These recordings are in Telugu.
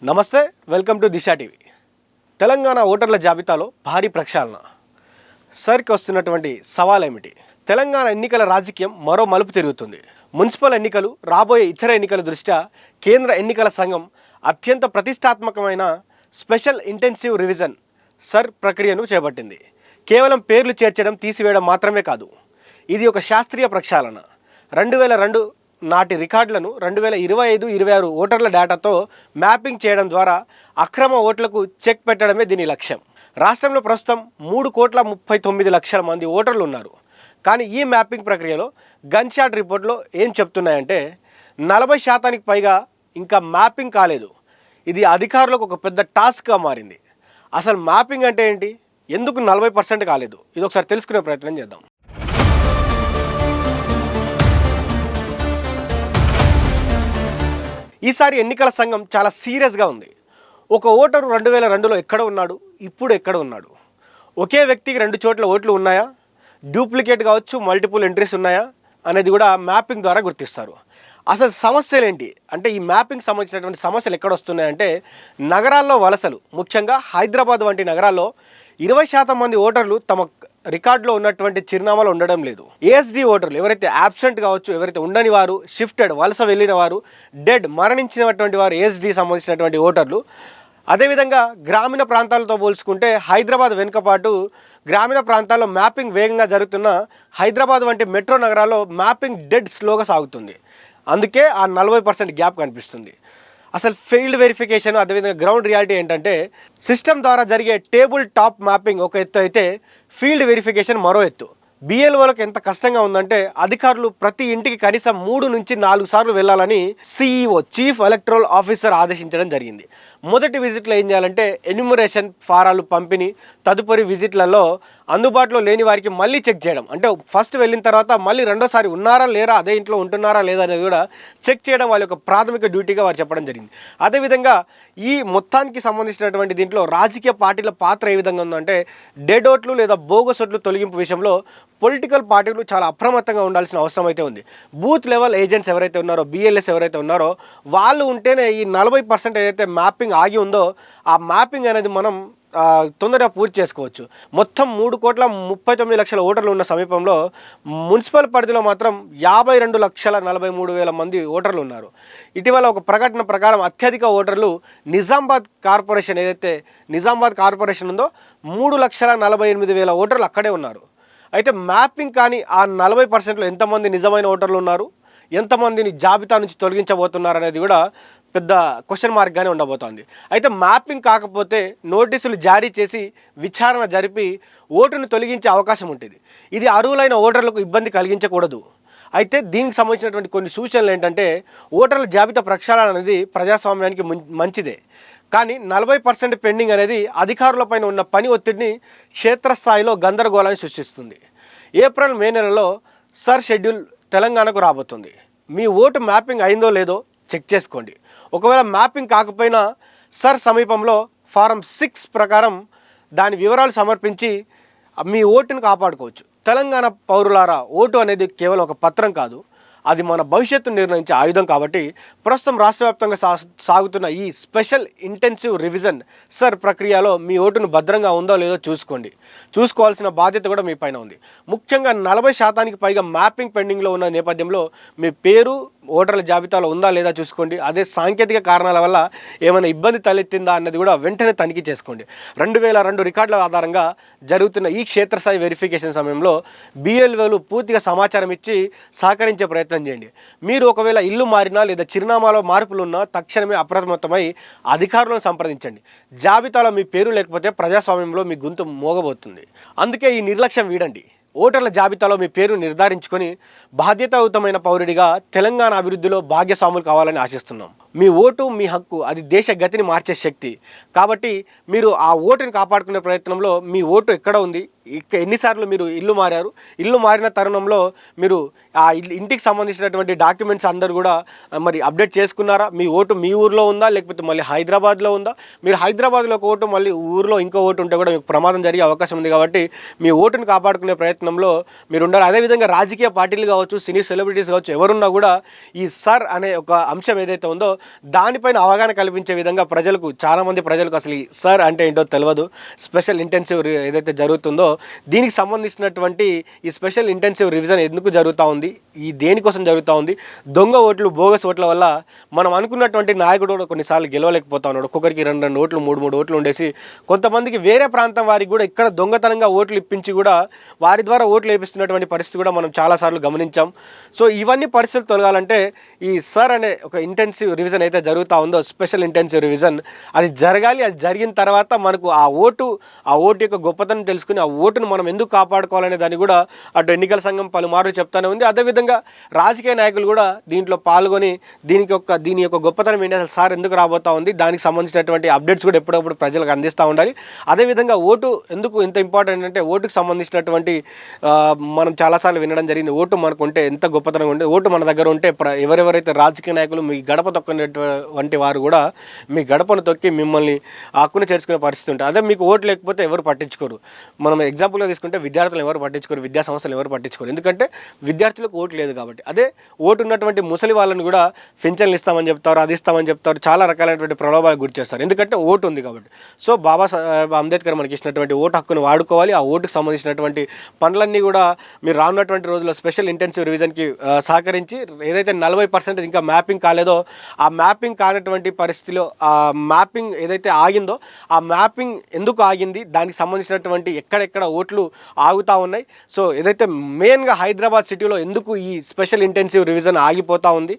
నమస్తే, welcome to Disha TV. Telangana ఓటర్ల జాబితాలో భారీ ప్రక్షాళన. సర్కి వస్తున్నటువంటి సవాల్ ఏమిటి? తెలంగాణ ఎన్నికల రాజకీయం మరో మలుపు తిరుగుతుంది. మున్సిపల్ ఎన్నికలు, రాబోయే ఇతర ఎన్నికల దృష్ట్యా కేంద్ర ఎన్నికల సంఘం అత్యంత ప్రతిష్టాత్మకమైన స్పెషల్ ఇంటెన్సివ్ రివిజన్ సర్ ప్రక్రియను చేపట్టింది. కేవలం పేర్లు చేర్చడం, తీసివేయడం మాత్రమే కాదు, ఇది ఒక శాస్త్రీయ ప్రక్షాళన. 2002 నాటి రికార్డులను 2025-26 ఓటర్ల డేటాతో మ్యాపింగ్ చేయడం ద్వారా అక్రమ ఓట్లకు చెక్ పెట్టడమే దీని లక్ష్యం. రాష్ట్రంలో ప్రస్తుతం 3,39,00,000 మంది ఓటర్లు ఉన్నారు. కానీ ఈ మ్యాపింగ్ ప్రక్రియలో గన్ షాట్ రిపోర్ట్లో ఏం చెప్తున్నాయంటే 40% పైగా ఇంకా మ్యాపింగ్ కాలేదు. ఇది అధికారులకు ఒక పెద్ద టాస్క్గా మారింది. అసలు మ్యాపింగ్ అంటే ఏంటి? ఎందుకు 40% కాలేదు? ఇది ఒకసారి తెలుసుకునే ప్రయత్నం చేద్దాం. ఈసారి ఎన్నికల సంఘం చాలా సీరియస్గా ఉంది. ఒక ఓటరు 2002లో ఎక్కడ ఉన్నాడు, ఇప్పుడు ఎక్కడ ఉన్నాడు? ఒకే వ్యక్తికి 2 చోట్ల ఓట్లు ఉన్నాయా, డూప్లికేట్ కావచ్చు, మల్టిపుల్ ఎంట్రీస్ ఉన్నాయా అనేది కూడా మ్యాపింగ్ ద్వారా గుర్తిస్తారు. అసలు సమస్యలు ఏంటి అంటే, ఈ మ్యాపింగ్ సంబంధించినటువంటి సమస్యలు ఎక్కడ వస్తున్నాయంటే, నగరాల్లో వలసలు. ముఖ్యంగా హైదరాబాద్ వంటి నగరాల్లో 20% మంది ఓటర్లు తమ రికార్డులో ఉన్నటువంటి చిరునామాలు ఉండడం లేదు. ఏఎస్డి ఓటర్లు ఎవరైతే యాబ్సెంట్ కావచ్చు, ఎవరైతే ఉండని వారు, షిఫ్టెడ్ వలస వెళ్ళిన వారు, డెడ్ మరణించినటువంటి వారు ఏఎస్డి సంబంధించినటువంటి ఓటర్లు. అదేవిధంగా గ్రామీణ ప్రాంతాలతో పోల్చుకుంటే హైదరాబాద్ వెనుకపాటు, గ్రామీణ ప్రాంతాల్లో మ్యాపింగ్ వేగంగా జరుగుతున్న హైదరాబాద్ వంటి మెట్రో నగరాల్లో మ్యాపింగ్ డెడ్ స్లోగా సాగుతుంది. అందుకే ఆ 40% గ్యాప్ కనిపిస్తుంది. అసలు ఫెయిల్డ్ వెరిఫికేషన్, అదేవిధంగా గ్రౌండ్ రియాలిటీ ఏంటంటే, సిస్టమ్ ద్వారా జరిగే టేబుల్ టాప్ మ్యాపింగ్ ఒక ఎత్తు అయితే ఫీల్డ్ వెరిఫికేషన్ మరో ఎత్తు. బిఎల్ఓలకు ఎంత కష్టంగా ఉందంటే, అధికారులు ప్రతి ఇంటికి కనీసం 3 నుంచి 4 సార్లు వెళ్ళాలని సిఈఓ, చీఫ్ ఎలక్టరల్ ఆఫీసర్ ఆదేశించడం జరిగింది. మొదటి విజిట్లో ఏం చేయాలంటే ఎన్యూమరేషన్ ఫారాలు పంపిణీ, తదుపరి విజిట్లలో అందుబాటులో లేని వారికి మళ్ళీ చెక్ చేయడం. అంటే ఫస్ట్ వెళ్ళిన తర్వాత మళ్ళీ రెండోసారి ఉన్నారా లేరా, అదే ఇంట్లో ఉంటున్నారా లేదా అనేది కూడా చెక్ చేయడం వాళ్ళ యొక్క ప్రాథమిక డ్యూటీగా వారు చెప్పడం జరిగింది. అదేవిధంగా ఈ మొత్తానికి సంబంధించినటువంటి దీంట్లో రాజకీయ పార్టీల పాత్ర ఏ విధంగా ఉందంటే, డెడ్ ఓట్లు లేదా బోగస్ ఓట్లు తొలగింపు విషయంలో పొలిటికల్ పార్టీలు చాలా అప్రమత్తంగా ఉండాల్సిన అవసరం అయితే ఉంది. బూత్ లెవెల్ ఏజెంట్స్ ఎవరైతే ఉన్నారో, బిఎల్ఎస్ ఎవరైతే ఉన్నారో వాళ్ళు ఉంటేనే ఈ 40% ఏదైతే మ్యాపింగ్ ఆగి ఉందో ఆ మ్యాపింగ్ అనేది మనం తొందరగా పూర్తి చేసుకోవచ్చు. మొత్తం 3,39,00,000 ఓటర్లు ఉన్న సమీపంలో మున్సిపల్ పరిధిలో మాత్రం 52,43,000 మంది ఓటర్లు ఉన్నారు. ఇటీవల ఒక ప్రకటన ప్రకారం అత్యధిక ఓటర్లు నిజామాబాద్ కార్పొరేషన్, ఏదైతే నిజామాబాద్ కార్పొరేషన్ ఉందో 3,48,000 ఓటర్లు అక్కడే ఉన్నారు. అయితే మ్యాపింగ్ కానీ ఆ 40%లో ఎంతమంది నిజమైన ఓటర్లు ఉన్నారు, ఎంతమందిని జాబితా నుంచి తొలగించబోతున్నారు అనేది కూడా పెద్ద క్వశ్చన్ మార్క్గానే ఉండబోతోంది. అయితే మ్యాపింగ్ కాకపోతే నోటీసులు జారీ చేసి విచారణ జరిపి ఓటును తొలగించే అవకాశం ఉంటుంది. ఇది అర్హులైన ఓటర్లకు ఇబ్బంది కలిగించకూడదు. అయితే దీనికి సంబంధించినటువంటి కొన్ని సూచనలు ఏంటంటే, ఓటర్ల జాబితా ప్రక్షాళన అనేది ప్రజాస్వామ్యానికి మంచిదే, కానీ 40% పెండింగ్ అనేది అధికారులపైన ఉన్న పని ఒత్తిడిని క్షేత్రస్థాయిలో గందరగోళాన్ని సృష్టిస్తుంది. ఏప్రిల్, మే నెలలో సర్ షెడ్యూల్ తెలంగాణకు రాబోతుంది. మీ ఓటు మ్యాపింగ్ అయిందో లేదో చెక్ చేసుకోండి. ఒకవేళ మ్యాపింగ్ కాకపోయినా సర్ సమీపంలో ఫారం 6 ప్రకారం దాని వివరాలు సమర్పించి మీ ఓటును కాపాడుకోవచ్చు. తెలంగాణ పౌరులారా, ఓటు అనేది కేవలం ఒక పత్రం కాదు, అది మన భవిష్యత్తును నిర్ణయించే ఆయుధం. కాబట్టి ప్రస్తుతం రాష్ట్ర వ్యాప్తంగా సాగుతున్న ఈ స్పెషల్ ఇంటెన్సివ్ రివిజన్ సర్ ప్రక్రియలో మీ ఓటును భద్రంగా ఉందో లేదో చూసుకోవాల్సిన బాధ్యత కూడా మీ పైన ఉంది. ముఖ్యంగా 40% పైగా మ్యాపింగ్ పెండింగ్లో ఉన్న నేపథ్యంలో మీ పేరు ఓటర్ల జాబితాలో ఉందా లేదా చూసుకోండి. అదే సాంకేతిక కారణాల వల్ల ఏమైనా ఇబ్బంది తలెత్తిందా అన్నది కూడా వెంటనే తనిఖీ చేసుకోండి. 2002 రికార్డుల ఆధారంగా జరుగుతున్న ఈ క్షేత్రస్థాయి వెరిఫికేషన్ సమయంలో బిఎల్ఓలు పూర్తిగా సమాచారం ఇచ్చి సహకరించే ప్రయత్నం చేయండి. మీరు ఒకవేళ ఇల్లు మారినా లేదా చిరునామాలో మార్పులు ఉన్నా తక్షణమే అప్రమత్తమై అధికారులను సంప్రదించండి. జాబితాలో మీ పేరు లేకపోతే ప్రజాస్వామ్యంలో మీ గొంతు మోగబోతుంది. అందుకే ఈ నిర్లక్ష్యం వీడండి. ఓటర్ల జాబితాలో మీ పేరు నిర్ధారించుకొని బాధ్యతాయుతమైన పౌరుడిగా తెలంగాణ అభివృద్ధిలో భాగ్యస్వాములు కావాలని ఆశిస్తున్నాం. మీ ఓటు మీ హక్కు, అది దేశ గతిని మార్చే శక్తి. కాబట్టి మీరు ఆ ఓటుని కాపాడుకునే ప్రయత్నంలో మీ ఓటు ఎక్కడ ఉంది, ఎన్నిసార్లు మీరు ఇల్లు మారారు, ఇల్లు మారిన తరుణంలో మీరు ఆ ఇంటికి సంబంధించినటువంటి డాక్యుమెంట్స్ అందరూ కూడా మరి అప్డేట్ చేసుకున్నారా, మీ ఓటు మీ ఊర్లో ఉందా లేకపోతే మళ్ళీ హైదరాబాద్లో ఉందా, మీరు హైదరాబాద్లో ఒక ఓటు మళ్ళీ ఊర్లో ఇంకో ఓటు ఉంటే కూడా మీకు ప్రమాదం జరిగే అవకాశం ఉంది. కాబట్టి మీ ఓటును కాపాడుకునే ప్రయత్నంలో మీరు ఉండాలి. అదేవిధంగా రాజకీయ పార్టీలు కావచ్చు, సినీ సెలబ్రిటీస్ కావచ్చు, ఎవరున్నా కూడా ఈ సర్ అనే ఒక అంశం ఏదైతే ఉందో దానిపైన అవగాహన కల్పించే విధంగా చాలామంది ప్రజలకు అసలు ఈ సర్ అంటే ఏంటో తెలియదు. స్పెషల్ ఇంటెన్సివ్ ఏదైతే జరుగుతుందో దీనికి సంబంధించినటువంటి ఈ స్పెషల్ ఇంటెన్సివ్ రివిజన్ ఎందుకు జరుగుతూ ఉంది, ఈ దేనికోసం జరుగుతూ ఉంది, దొంగ ఓట్లు బోగస్ ఓట్ల వల్ల మనం అనుకున్నటువంటి నాయకుడు కూడా కొన్నిసార్లు గెలవలేకపోతా ఉన్నాడు. ఒక్కొక్కరికి 2 ఓట్లు 3 ఓట్లు ఉండేసి కొంతమందికి వేరే ప్రాంతం వారికి కూడా ఇక్కడ దొంగతనంగా ఓట్లు ఇప్పించి కూడా వారి ద్వారా ఓట్లు వేపిస్తున్నటువంటి పరిస్థితి కూడా మనం చాలాసార్లు గమనించాం. సో ఇవన్నీ పరిస్థితులు తొలగాలంటే ఈ సర్ అనే ఒక ఇంటెన్సివ్ రివిజన్ అయితే జరుగుతూ ఉందో స్పెషల్ ఇంటెన్సివ్ రివిజన్ అది జరగాలి. అది జరిగిన తర్వాత మనకు ఆ ఓటు యొక్క గొప్పతనం తెలుసుకుని ఆ ఓటును మనం ఎందుకు కాపాడుకోవాలనే దాన్ని కూడా అటు ఎన్నికల సంఘం పలుమార్లు చెప్తానే ఉంది. అదేవిధంగా రాజకీయ నాయకులు కూడా దీంట్లో పాల్గొని దీని యొక్క గొప్పతనం ఏంటి, అసలు సార్ ఎందుకు రాబోతా ఉంది, దానికి సంబంధించినటువంటి అప్డేట్స్ కూడా ఎప్పుడప్పుడు ప్రజలకు అందిస్తూ ఉండాలి. అదేవిధంగా ఓటు ఎందుకు ఇంత ఇంపార్టెంట్ అంటే ఓటుకు సంబంధించినటువంటి మనం చాలాసార్లు వినడం జరిగింది. ఓటు మనకు ఉంటే ఎంత గొప్పతనం ఉంటే, ఓటు మన దగ్గర ఉంటే ఎవరెవరైతే రాజకీయ నాయకులు మీ గడప తొక్కనటువంటి వారు కూడా మీ గడపను తొక్కి మిమ్మల్ని హక్కును చేర్చుకునే పరిస్థితి ఉంటుంది. అదే మీకు ఓటు లేకపోతే ఎవరు పట్టించుకోరు. మనం ఎగ్జాంపుల్గా తీసుకుంటే విద్యార్థులు ఎవరు పట్టించుకోరు, విద్యా సంస్థలు ఎవరు పట్టించుకోరు, ఎందుకంటే విద్యార్థులకు ఓటు లేదు కాబట్టి. అదే ఓటు ఉన్నటువంటి ముసలి వాళ్ళని కూడా పింఛన్లు ఇస్తామని చెప్తారు, అది ఇస్తామని చెప్తారు, చాలా రకాలైనటువంటి ప్రలోభాలకు గురి చేస్తారు, ఎందుకంటే ఓటు ఉంది కాబట్టి. సో బాబాసాహెబ్ అంబేద్కర్ మనకి ఇచ్చినటువంటి ఓటు హక్కును వాడుకోవాలి. ఆ ఓటుకు సంబంధించినటువంటి పనులన్నీ కూడా మీరు రానున్నటువంటి రోజుల్లో స్పెషల్ ఇంటెన్సివ్ రివిజన్కి సహకరించి ఏదైతే 40% ఇంకా మ్యాపింగ్ కాలేదో ఆ మ్యాపింగ్ కానటువంటి పరిస్థితిలో ఆ మ్యాపింగ్ ఏదైతే ఆగిందో ఆ మ్యాపింగ్ ఎందుకు ఆగింది, దానికి సంబంధించినటువంటి ఎక్కడెక్కడ ఓట్లు ఆగుతూ ఉన్నాయి, సో ఏదైతే మెయిన్గా హైదరాబాద్ సిటీలో ఎందుకు ఈ స్పెషల్ ఇంటెన్సివ్ రివిజన్ ఆగిపోతూ ఉంది,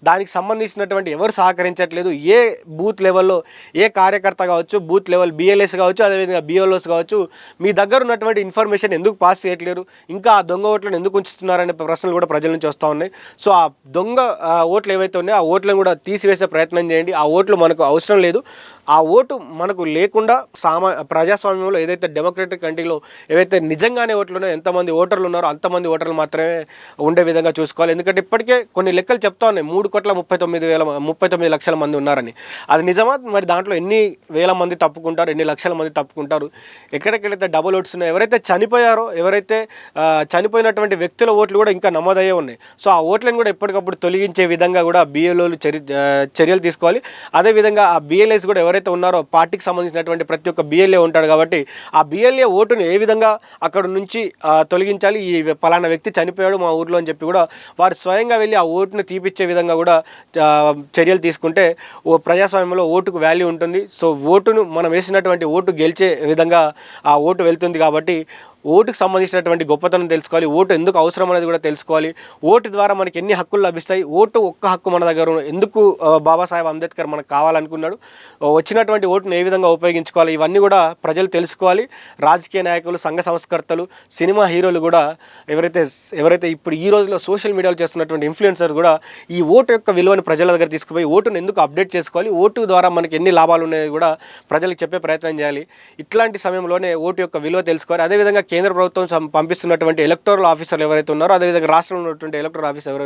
దానికి సంబంధించినటువంటి ఎవరు సహకరించట్లేదు, ఏ బూత్ లెవెల్లో ఏ కార్యకర్త కావచ్చు, బూత్ లెవెల్ బిఎల్ఎస్ కావచ్చు, అదేవిధంగా బిఎల్ఓస్ కావచ్చు, మీ దగ్గర ఉన్నటువంటి ఇన్ఫర్మేషన్ ఎందుకు పాస్ చేయట్లేరు, ఇంకా ఆ దొంగ ఓట్లను ఎందుకు ఉంచుతున్నారనే ప్రశ్నలు కూడా ప్రజల నుంచి వస్తూ ఉన్నాయి. సో ఆ దొంగ ఓట్లు ఏవైతే ఉన్నాయో ఆ ఓట్లను కూడా తీసివేసే ప్రయత్నం చేయండి. ఆ ఓట్లు మనకు అవసరం లేదు. ఆ ఓటు మనకు లేకుండా ప్రజాస్వామ్యంలో ఏదైతే డెమోక్రటిక్ కంట్రీలో ఏవైతే నిజంగానే ఓట్లు ఉన్నాయో, ఎంతమంది ఓటర్లు ఉన్నారో అంతమంది ఓటర్లు మాత్రమే ఉండే విధంగా చూసుకోవాలి. ఎందుకంటే ఇప్పటికే కొన్ని లెక్కలు చెప్తా ఉన్నాయి 3,39,39 లక్షల మంది ఉన్నారని. అది నిజమా? మరి దాంట్లో ఎన్ని వేల మంది తప్పుకుంటారు, ఎన్ని లక్షల మంది తప్పుకుంటారు, ఎక్కడెక్కడైతే డబుల్ ఓట్స్ ఉన్నాయో, ఎవరైతే చనిపోయారో, ఎవరైతే చనిపోయినటువంటి వ్యక్తుల ఓట్లు కూడా ఇంకా నమోదయ్యే ఉన్నాయి. సో ఆ ఓట్లను కూడా ఎప్పటికప్పుడు తొలగించే విధంగా కూడా బిఎల్ఓలు చర్యలు తీసుకోవాలి. అదేవిధంగా ఆ బిఎల్ఏస్ కూడా ఎవరైతే ఉన్నారో పార్టీకి సంబంధించినటువంటి ప్రతి ఒక్క బిఎల్ఏ ఉంటాడు కాబట్టి ఆ బిఎల్ఏ ఓటును ఏ విధంగా అక్కడ నుంచి తొలగించాలి, ఈ పలానా వ్యక్తి చనిపోయాడు మా ఊర్లో అని చెప్పి కూడా వారు స్వయంగా వెళ్ళి ఆ ఓటును తీపిచ్చే విధంగా కూడా చర్యలు తీసుకుంటే ప్రజాస్వామ్యంలో ఓటుకు వాల్యూ ఉంటుంది. సో ఓటును మనం వేసినటువంటి ఓటు గెలిచే విధంగా ఆ ఓటు వెళ్తుంది కాబట్టి ఓటుకు సంబంధించినటువంటి గొప్పతనం తెలుసుకోవాలి, ఓటు ఎందుకు అవసరం అనేది కూడా తెలుసుకోవాలి, ఓటు ద్వారా మనకి ఎన్ని హక్కులు లభిస్తాయి, ఓటు ఒక్క హక్కు మన దగ్గర ఎందుకు బాబాసాహెబ్ అంబేద్కర్ మనకు కావాలనుకున్నాడు, వచ్చినటువంటి ఓటును ఏ విధంగా ఉపయోగించుకోవాలి, ఇవన్నీ కూడా ప్రజలు తెలుసుకోవాలి. రాజకీయ నాయకులు, సంఘ సంస్కర్తలు, సినిమా హీరోలు కూడా ఎవరైతే ఇప్పుడు ఈ రోజులో సోషల్ మీడియాలో చేస్తున్నటువంటి ఇన్ఫ్లుయెన్సర్ కూడా ఈ ఓటు యొక్క విలువను ప్రజల దగ్గర తీసుకుపోయి ఓటును ఎందుకు అప్డేట్ చేసుకోవాలి, ఓటు ద్వారా మనకి ఎన్ని లాభాలు ఉన్నాయో కూడా ప్రజలకు చెప్పే ప్రయత్నం చేయాలి. ఇట్లాంటి సమయంలోనే ఓటు యొక్క విలువ తెలుసుకోవాలి. అదేవిధంగా కేంద్ర ప్రభుత్వం పంపిస్తున్నటువంటి ఎలక్టోరల్ ఆఫీసర్లు ఎవరైతే ఉన్నారో, అదేవిధంగా రాష్ట్రంలో ఉన్నటువంటి ఎలక్టోరల్ ఆఫీసర్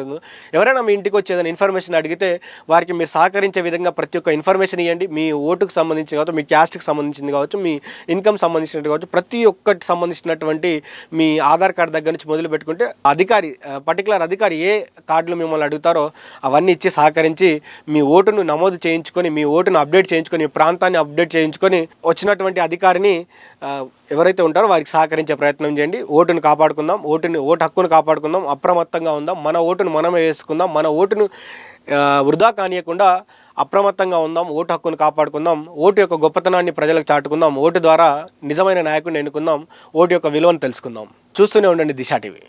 ఎవరైనా మీ ఇంటికి వచ్చి ఏదైనా ఇన్ఫర్మేషన్ అడిగితే వారికి మీరు సహకరించే విధంగా ప్రతి ఒక్క ఇన్ఫర్మేషన్ ఇవ్వండి. మీ ఓటుకు సంబంధించి కావచ్చు, మీ క్యాస్ట్కి సంబంధించింది కావచ్చు, మీ ఇన్కమ్ సంబంధించినట్టు కావచ్చు, ప్రతి ఒక్కటి సంబంధించినటువంటి మీ ఆధార్ కార్డు దగ్గర నుంచి మొదలు పెట్టుకుంటే పర్టికులర్ అధికారి ఏ కార్డులు మిమ్మల్ని అడుగుతారో అవన్నీ ఇచ్చి సహకరించి మీ ఓటును నమోదు చేయించుకొని, మీ ఓటును అప్డేట్ చేయించుకొని, మీ ప్రాంతాన్ని అప్డేట్ చేయించుకొని వచ్చినటువంటి అధికారిని ఎవరైతే ఉంటారో వారికి సహకరించే ప్రయత్నం చేయండి. ఓటును కాపాడుకుందాం, ఓటు హక్కును కాపాడుకుందాం, అప్రమత్తంగా ఉందాం, మన ఓటును మనమే వేసుకుందాం, మన ఓటును వృధా కానియకుండా అప్రమత్తంగా ఉందాం, ఓటు హక్కును కాపాడుకుందాం, ఓటు యొక్క గొప్పతనాన్ని ప్రజలకు చాటుకుందాం, ఓటు ద్వారా నిజమైన నాయకుడిని ఎన్నుకుందాం, ఓటు యొక్క విలువను తెలుసుకుందాం. చూస్తూనే ఉండండి దిశ టీవీ.